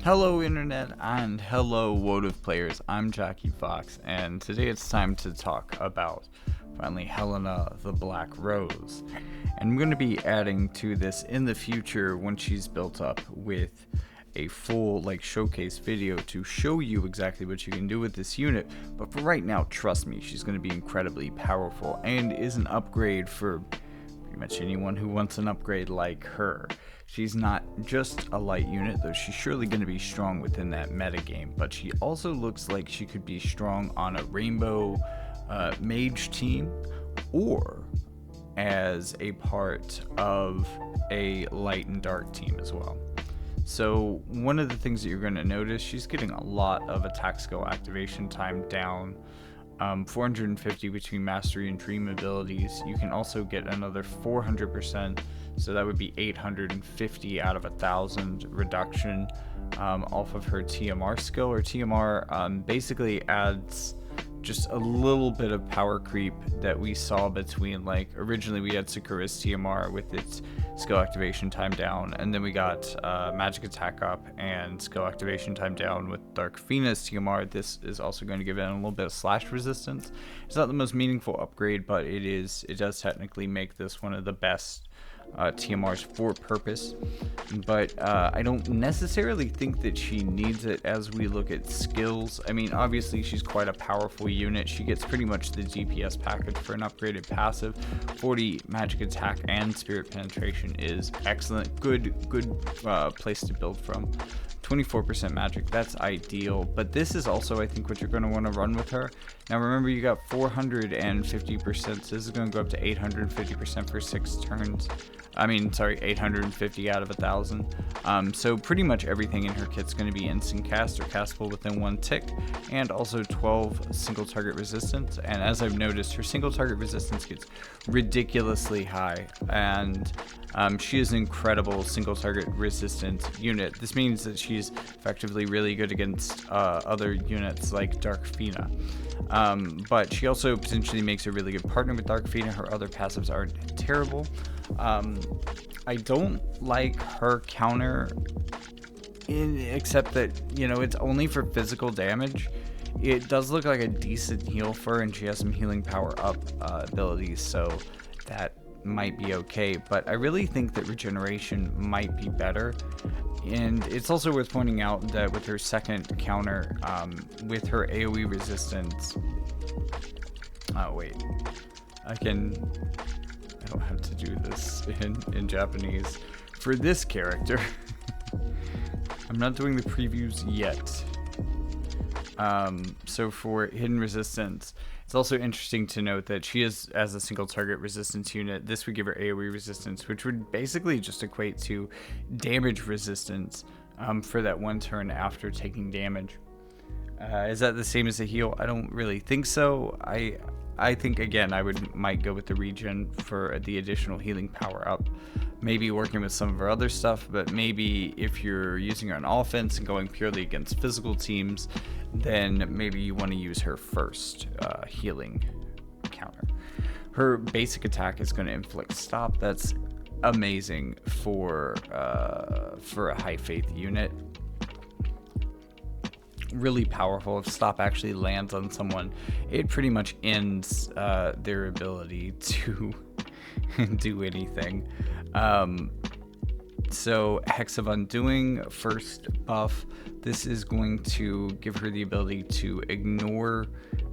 Hello Internet and hello wotv players, I'm Jackie Fox, and today it's time to talk about finally Helena the Black Rose. And I'm going to be adding to this in the future when she's built up with a full showcase video to show you exactly what you can do with this unit. But for right now, trust me, she's going to be incredibly powerful and is an upgrade for pretty much anyone who wants an upgrade like her. She's not just a light unit, though she's surely going to be strong within that metagame, but she also looks like she could be strong on a rainbow mage team or as a part of a light and dark team as well. So one of the things that you're going to notice, she's getting a lot of attack skill activation time down. 450 between mastery and dream abilities. You can also get another 400%, so that would be 850 out of 1,000 reduction off of her TMR skill. Her TMR basically adds just a little bit of power creep that we saw between, originally we had Sakura's TMR with its skill activation time down, and then we got magic attack up and skill activation time down with Dark Fina's TMR. This is also going to give it a little bit of slash resistance. It's not the most meaningful upgrade, but it does technically make this one of the best TMRs for purpose, but I don't necessarily think that she needs it as we look at skills. I mean, obviously she's quite a powerful unit. She gets pretty much the DPS package for an upgraded passive. 40 magic attack and spirit penetration is excellent. Good place to build from. 24% magic, that's ideal, but this is also I think what you're going to want to run with her. Now remember, you got 450%, so this is going to go up to 850% for 6 turns. 850 out of 1,000. So pretty much everything in her kit's going to be instant cast or castable within 1 tick, and also 12 single target resistance. And as I've noticed, her single target resistance gets ridiculously high, and she is an incredible single target resistance unit. This means that she's effectively really good against other units like Dark Fina. But she also potentially makes a really good partner with Dark Fina. Her other passives aren't terrible. I don't like her counter, except that, it's only for physical damage. It does look like a decent heal for her, and she has some healing power up abilities, so that might be okay, but I really think that regeneration might be better. And it's also worth pointing out that with her second counter, with her AoE resistance, I don't have to do this in Japanese for this character. I'm not doing the previews yet. So for hidden resistance, it's also interesting to note that she is, as a single target resistance unit, this would give her AoE resistance, which would basically just equate to damage resistance for that 1 turn after taking damage. Is that the same as a heal? I don't really think so. I think, again, might go with the regen for the additional healing power up. Maybe working with some of her other stuff, but maybe if you're using her on offense and going purely against physical teams, then maybe you want to use her first healing counter. Her basic attack is going to inflict stop. That's amazing for a high faith unit. Really powerful. If stop actually lands on someone, it pretty much ends their ability to do anything. So Hex of Undoing, first buff. This is going to give her the ability to ignore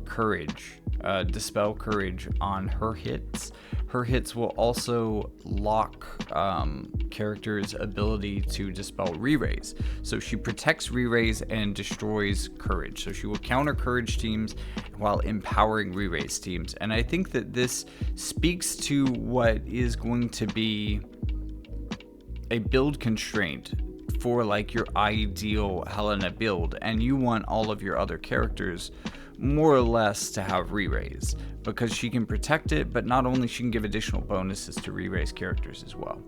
courage, dispel courage on her hits. Her hits will also lock characters' ability to dispel re-raise. So she protects re-raise and destroys courage. So she will counter courage teams while empowering re-raise teams. And I think that this speaks to what is going to be a build constraint for your ideal Helena build, and you want all of your other characters more or less to have re-raise, because she can protect it, but not only, she can give additional bonuses to re-raise characters as well.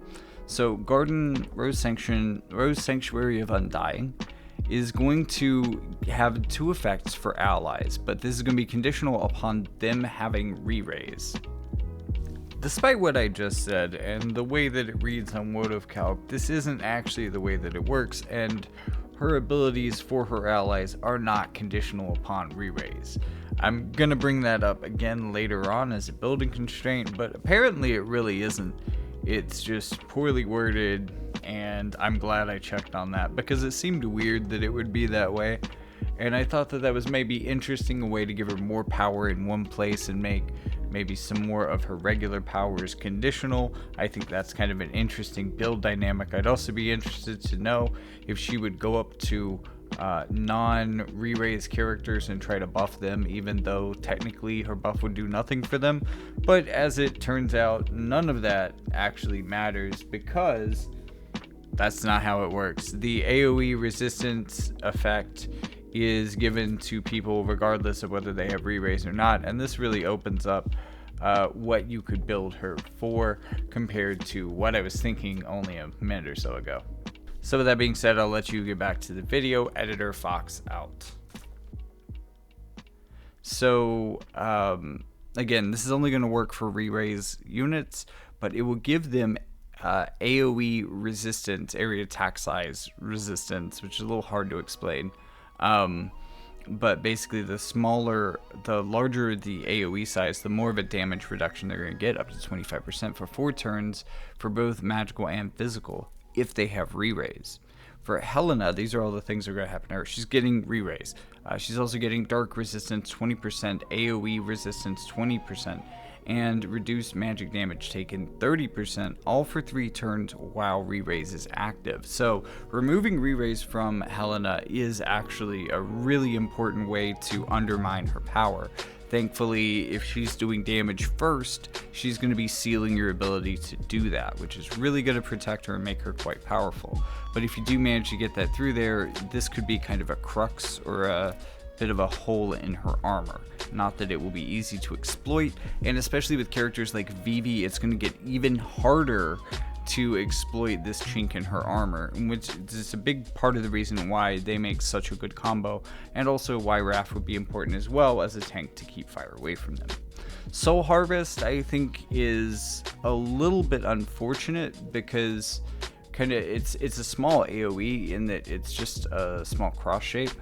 So Garden Rose Sanctuary of Undying is going to have 2 effects for allies, but this is going to be conditional upon them having re-raise. Despite what I just said and the way that it reads on wotv calc, this isn't actually the way that it works, and her abilities for her allies are not conditional upon re-raise. I'm gonna bring that up again later on as a building constraint, but apparently it really isn't. It's just poorly worded, and I'm glad I checked on that because it seemed weird that it would be that way. And I thought that was maybe interesting, a way to give her more power in one place and make maybe some more of her regular powers conditional. I think that's kind of an interesting build dynamic. I'd also be interested to know if she would go up to non-re-raise characters and try to buff them, even though technically her buff would do nothing for them. But as it turns out, none of that actually matters because that's not how it works. The AoE resistance effect is given to people regardless of whether they have re-raise or not, and this really opens up what you could build her for compared to what I was thinking only a minute or so ago. So with that being said, I'll let you get back to the video. Editor Fox out. So again, this is only going to work for re-raise units, but it will give them AoE resistance, area attack size resistance, which is a little hard to explain. But basically the larger the AoE size, the more of a damage reduction they're going to get, up to 25% for 4 turns for both magical and physical if they have re-raise. For Helena, these are all the things that are going to happen to her. She's getting re-raise. She's also getting dark resistance 20%, AoE resistance 20%, and reduced magic damage taken 30%, all for 3 turns while re-raise is active. So removing re-raise from Helena is actually a really important way to undermine her power. Thankfully, if she's doing damage first, she's going to be sealing your ability to do that, which is really going to protect her and make her quite powerful. But if you do manage to get that through there, this could be kind of a crux or a bit of a hole in her armor. Not that it will be easy to exploit, and especially with characters like Vivi, it's going to get even harder to exploit this chink in her armor, which is a big part of the reason why they make such a good combo, and also why Raph would be important as well as a tank to keep fire away from them. Soul Harvest, I think, is a little bit unfortunate because it's a small AoE in that it's just a small cross shape,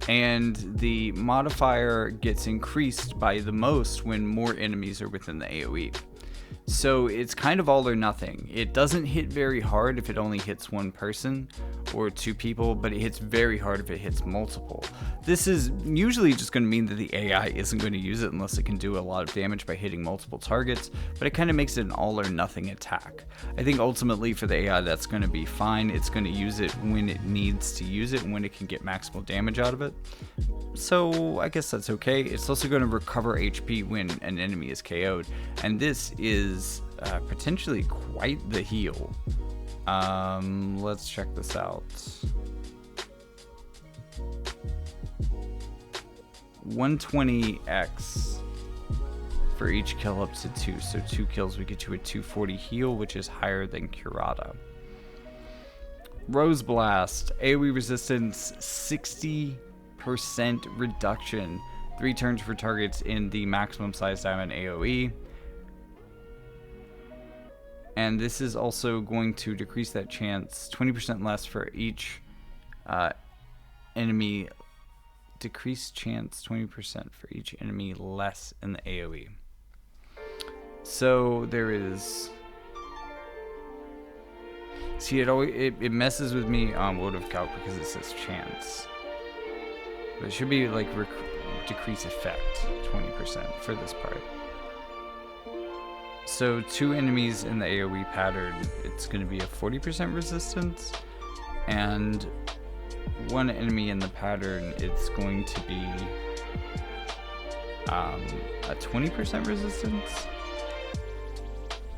and the modifier gets increased by the most when more enemies are within the AoE. So it's kind of all or nothing. It doesn't hit very hard if it only hits one person or 2 people, but it hits very hard if it hits multiple. This is usually just going to mean that the AI isn't going to use it unless it can do a lot of damage by hitting multiple targets, but it kind of makes it an all or nothing attack. I think ultimately for the AI that's going to be fine. It's going to use it when it needs to use it and when it can get maximal damage out of it. So I guess that's okay. It's also going to recover HP when an enemy is KO'd, and this is potentially quite the heal. Let's check this out. 120x for each kill up to 2. So 2 kills we get you a 240 heal, which is higher than Curata. Rose Blast, AoE resistance 60% reduction, 3 turns for targets in the maximum size diamond AoE. And this is also going to decrease that chance 20% less for each enemy. Decrease chance 20% for each enemy less in the AoE. So there is. See, it messes with me on wotv calc because it says chance, but it should be like decrease effect 20% for this part. So 2 enemies in the AoE pattern, it's going to be a 40% resistance, and 1 enemy in the pattern, it's going to be a 20% resistance.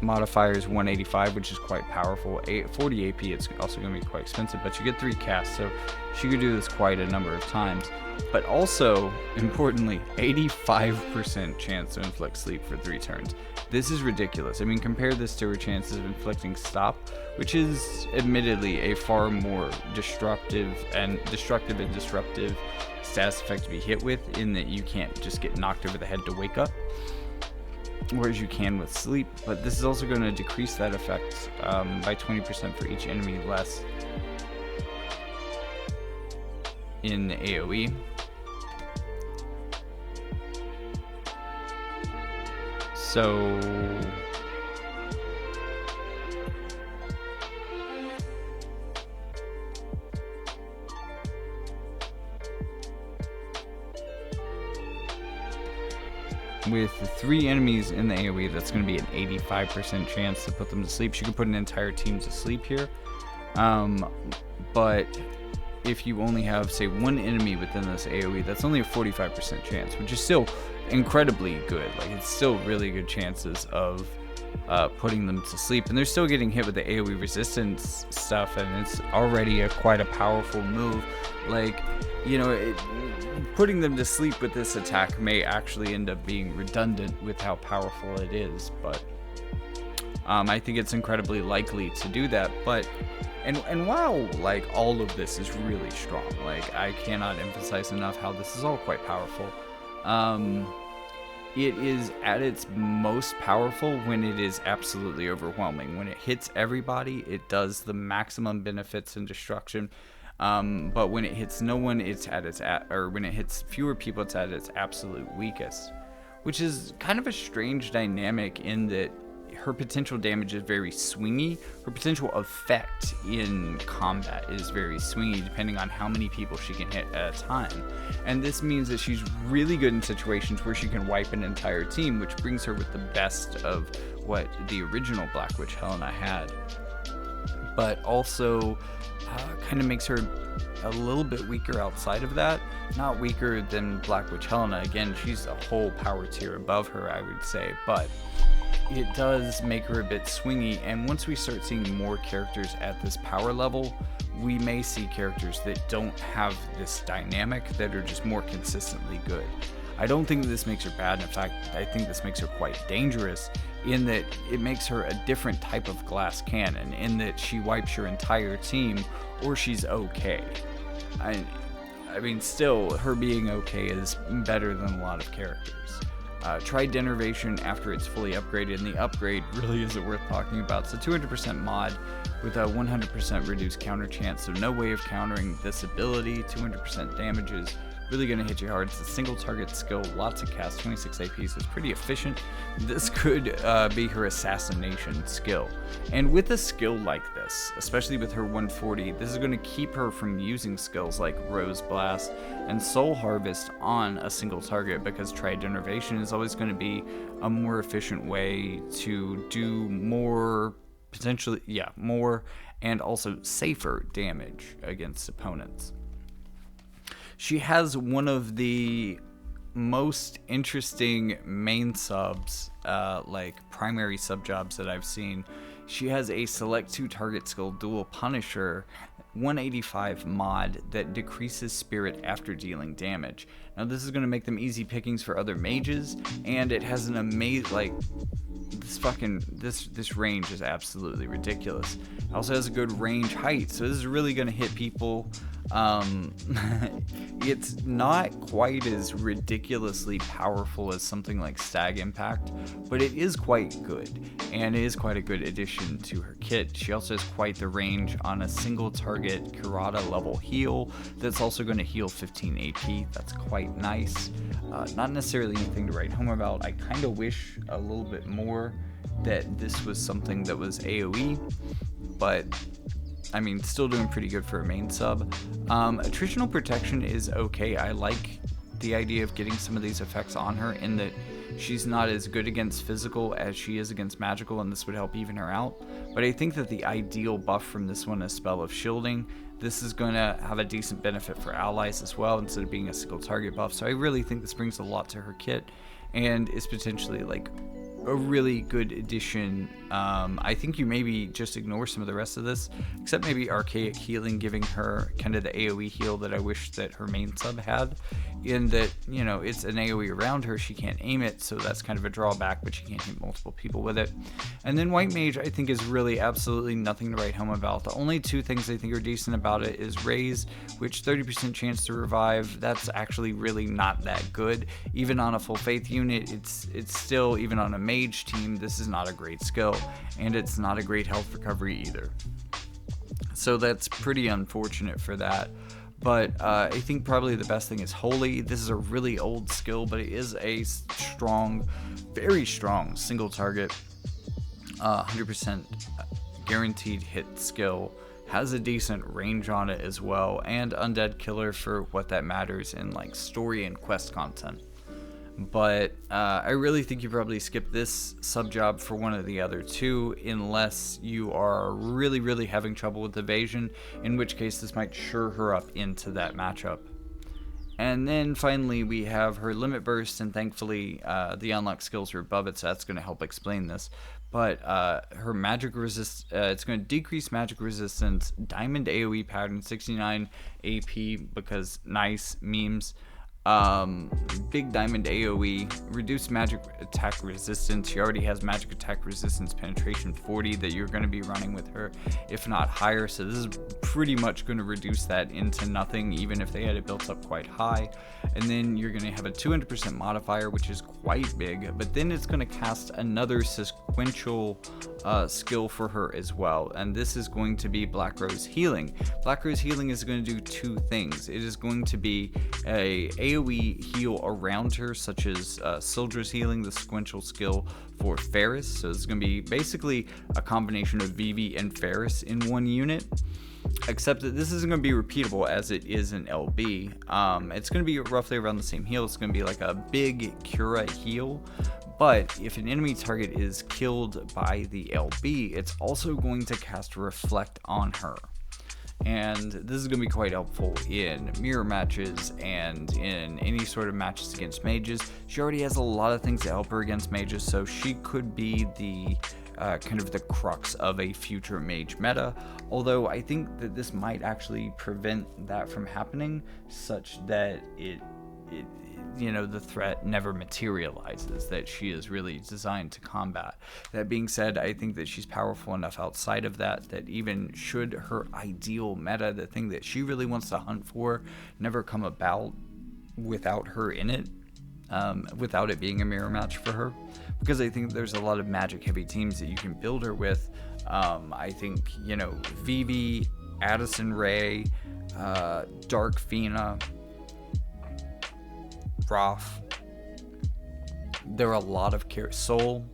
Modifier is 185, which is quite powerful. 40 AP, it's also going to be quite expensive, but you get 3 casts, so she could do this quite a number of times. But also, importantly, 85% chance to inflict sleep for 3 turns. This is ridiculous. I mean, compare this to her chances of inflicting stop, which is admittedly a far more destructive and disruptive status effect to be hit with, in that you can't just get knocked over the head to wake up, whereas you can with sleep. But this is also going to decrease that effect by 20% for each enemy less. in AoE. So with 3 enemies in the AoE, that's going to be an 85% chance to put them to sleep. She could put an entire team to sleep here. But if you only have, say, 1 enemy within this AoE, that's only a 45% chance, which is still incredibly good. Like, it's still really good chances of putting them to sleep, and they're still getting hit with the AoE resistance stuff, and it's already quite a powerful move. Like, you know, putting them to sleep with this attack may actually end up being redundant with how powerful it is, but I think it's incredibly likely to do that. But and while like all of this is really strong, like I cannot emphasize enough how this is all quite powerful. It is at its most powerful when it is absolutely overwhelming. When it hits everybody, it does the maximum benefits and destruction. But when it hits no one, it's at its or when it hits fewer people, it's at its absolute weakest, which is kind of a strange dynamic in that her potential damage is very swingy. Her potential effect in combat is very swingy depending on how many people she can hit at a time. And this means that she's really good in situations where she can wipe an entire team, which brings her with the best of what the original Black Witch Helena had. But also kind of makes her a little bit weaker outside of that. Not weaker than Black Witch Helena. Again, she's a whole power tier above her, I would say. But it does make her a bit swingy, and once we start seeing more characters at this power level, we may see characters that don't have this dynamic, that are just more consistently good. I don't think this makes her bad. In fact, I think this makes her quite dangerous, in that it makes her a different type of glass cannon, in that she wipes your entire team, or she's okay. I mean, still, her being okay is better than a lot of characters. Try Denervation after it's fully upgraded, and the upgrade really isn't worth talking about. It's a 200% mod with a 100% reduced counter chance, so no way of countering this ability. 200% damage is really going to hit you hard. It's a single target skill, lots of cast, 26 AP, so it's pretty efficient. This could be her assassination skill. And with a skill like this, especially with her 140, this is going to keep her from using skills like Rose Blast and Soul Harvest on a single target, because Tri-Denervation is always going to be a more efficient way to do more, potentially, more and also safer damage against opponents. She has one of the most interesting main subs, like primary sub jobs that I've seen. She has a select 2 target skill Dual Punisher 185 mod that decreases spirit after dealing damage. Now this is going to make them easy pickings for other mages, and it has an amazing, like, this range is absolutely ridiculous. It also has a good range height, so this is really going to hit people. It's not quite as ridiculously powerful as something like Stag Impact, but it is quite good, and it is quite a good addition to her kit. She also has quite the range on a single target Kurata level heal that's also going to heal 15 AP. That's quite nice. Not necessarily anything to write home about. I kind of wish a little bit more that this was something that was AoE, but I mean, still doing pretty good for a main sub. Attritional Protection is okay. I like the idea of getting some of these effects on her, in that she's not as good against physical as she is against magical, and this would help even her out. But I think that the ideal buff from this one is Spell of Shielding. This is going to have a decent benefit for allies as well, instead of being a single target buff. So I really think this brings a lot to her kit, and is potentially like a really good addition. I think you maybe just ignore some of the rest of this, except maybe Archaic Healing, giving her kind of the AoE heal that I wish that her main sub had, in that, you know, it's an AoE around her, she can't aim it, so that's kind of a drawback, but she can't hit multiple people with it. And then White Mage, I think, is really absolutely nothing to write home about. The only 2 things I think are decent about it is Raise, which 30% chance to revive. That's actually really not that good. Even on a full faith unit, it's still, even on a mage team, this is not a great skill, and it's not a great health recovery either. So that's pretty unfortunate for that. But I think probably the best thing is Holy. This is a really old skill, but it is a strong, very strong single target, 100% guaranteed hit skill. Has a decent range on it as well, and Undead Killer for what that matters in like story and quest content. But I really think you probably skip this sub job for one of the other two, unless you are really having trouble with evasion, in which case this might sure her up into that matchup. And then finally we have her Limit Burst, and thankfully the unlock skills are above it, so that's going to help explain this. But her magic resist, it's going to decrease magic resistance, diamond AoE pattern, 69 AP because nice memes. Big diamond AoE, reduced magic attack resistance. She already has magic attack resistance penetration 40 that you're going to be running with her, if not higher. So this is pretty much going to reduce that into nothing, even if they had it built up quite high. And then you're going to have a 200% modifier, which is quite big, but then it's going to cast another sequential skill for her as well. And this is going to be Black Rose Healing. Black Rose Healing is going to do two things. It is going to be a AoE heal around her, such as Soldier's Healing, the sequential skill for Ferris. So it's going to be basically a combination of Vivi and Ferris in one unit, except that this isn't going to be repeatable as it is an LB. It's going to be roughly around the same heal. It's going to be like a big Cura heal. But if an enemy target is killed by the LB, it's also going to cast Reflect on her. And this is going to be quite helpful in mirror matches and in any sort of matches against mages. She already has a lot of things to help her against mages, so she could be the kind of the crux of a future mage meta. Although I think that this might actually prevent that from happening, such that it the threat never materializes that she is really designed to combat. That being said, I think that she's powerful enough outside of that even should her ideal meta, the thing that she really wants to hunt for, never come about without her in it, without it being a mirror match for her, because I think there's a lot of magic heavy teams that you can build her with. I think Vivi, Addison Rae, Dark Fina, Roth. There are a lot of Soul.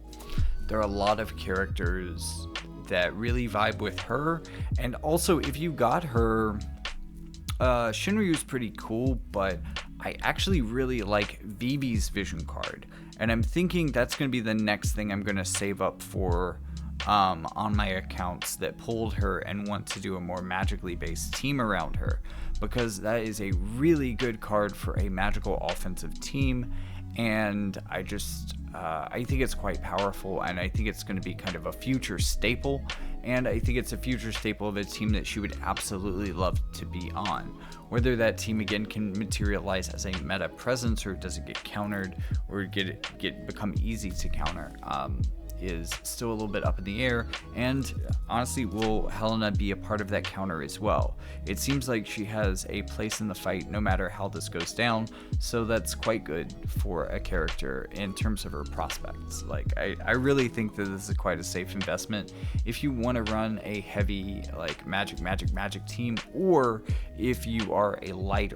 There are a lot of characters that really vibe with her. And also, if you got her, Shinryu's pretty cool, but I actually really like Vivi's vision card. And I'm thinking that's going to be the next thing I'm going to save up for on my accounts that pulled her and want to do a more magically based team around her, because that is a really good card for a magical offensive team. And I think it's quite powerful, and I think it's going to be kind of a future staple, and I think it's a future staple of a team that she would absolutely love to be on. Whether that team again can materialize as a meta presence, or does it get countered, or become easy to counter, is still a little bit up in the air. And honestly, will Helena be a part of that counter as well? It seems like she has a place in the fight no matter how this goes down, so that's quite good for a character in terms of her prospects. Like, I really think that this is quite a safe investment if you want to run a heavy like magic team, or if you are a light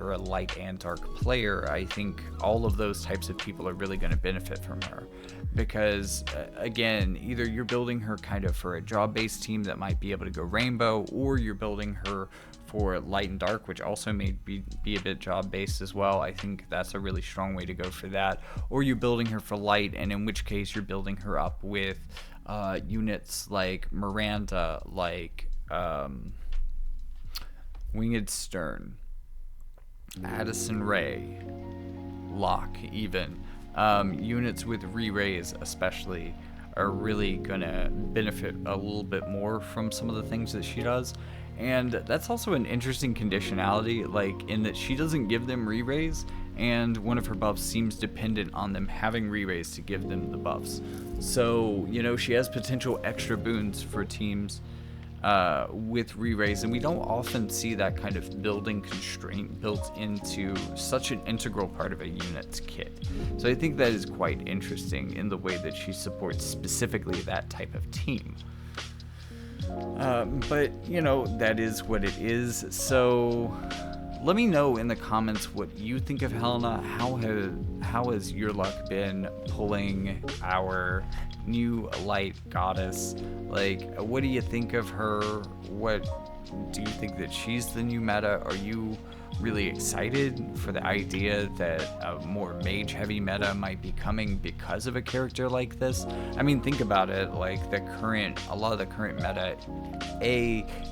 and dark player. I think all of those types of people are really going to benefit from her, because again, either you're building her kind of for a job-based team that might be able to go rainbow, or you're building her for light and dark, which also may be a bit job-based as well. I think that's a really strong way to go for that. Or you're building her for light, and in which case you're building her up with units like Miranda, like Winged Stern, Addison Rae, Locke even. Units with re-raise especially are really gonna benefit a little bit more from some of the things that she does. And that's also an interesting conditionality, like in that she doesn't give them re-raise, and one of her buffs seems dependent on them having re-raise to give them the buffs. So, she has potential extra boons for teams with re-raise, and we don't often see that kind of building constraint built into such an integral part of a unit's kit. So I think that is quite interesting in the way that she supports specifically that type of team. But that is what it is. So let me know in the comments what you think of Helena. How has your luck been pulling our new light goddess? Like, what do you think of her? What do you think that she's the new meta? Are you really excited for the idea that a more mage heavy meta might be coming because of a character like this? I mean, think about it, like a lot of the current meta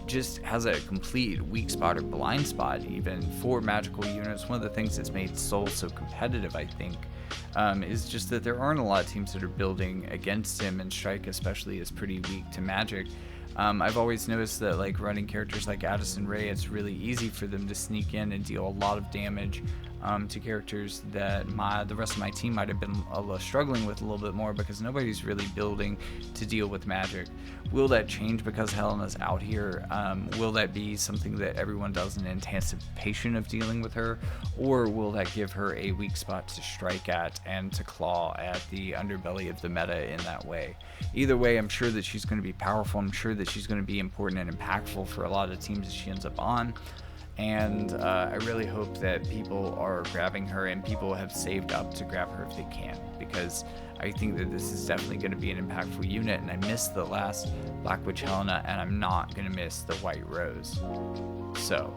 just has a complete weak spot or blind spot even for magical units. One of the things that's made Soul so competitive, I think, is just that there aren't a lot of teams that are building against him, and Strike especially is pretty weak to magic. I've always noticed that, like, running characters like Addison Rae, it's really easy for them to sneak in and deal a lot of damage to characters that the rest of my team might have been struggling with a little bit more, because nobody's really building to deal with magic. Will that change because Helena's out here? Will that be something that everyone does in anticipation of dealing with her, or will that give her a weak spot to strike at and to claw at the underbelly of the meta in that way? Either way, I'm sure that she's going to be powerful. I'm sure that she's going to be important and impactful for a lot of teams that she ends up on. And I really hope that people are grabbing her, and people have saved up to grab her if they can, because I think that this is definitely going to be an impactful unit. And I missed the last Black Witch Helena, and I'm not going to miss the White Rose. So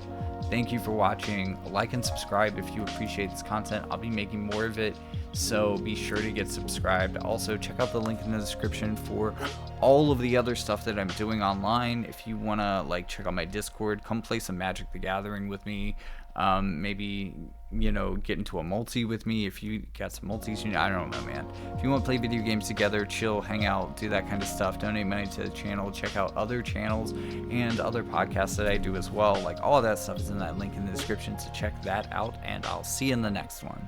thank you for watching. Like and subscribe if you appreciate this content. I'll be making more of it, so be sure to get subscribed. Also, check out the link in the description for all of the other stuff that I'm doing online. If you want to, like, check out my Discord, come play some Magic the Gathering with me. Maybe, get into a multi with me if you got some multis. I don't know, man. If you want to play video games together, chill, hang out, do that kind of stuff, donate money to the channel, check out other channels and other podcasts that I do as well. Like, all of that stuff is in that link in the description, so check that out, and I'll see you in the next one.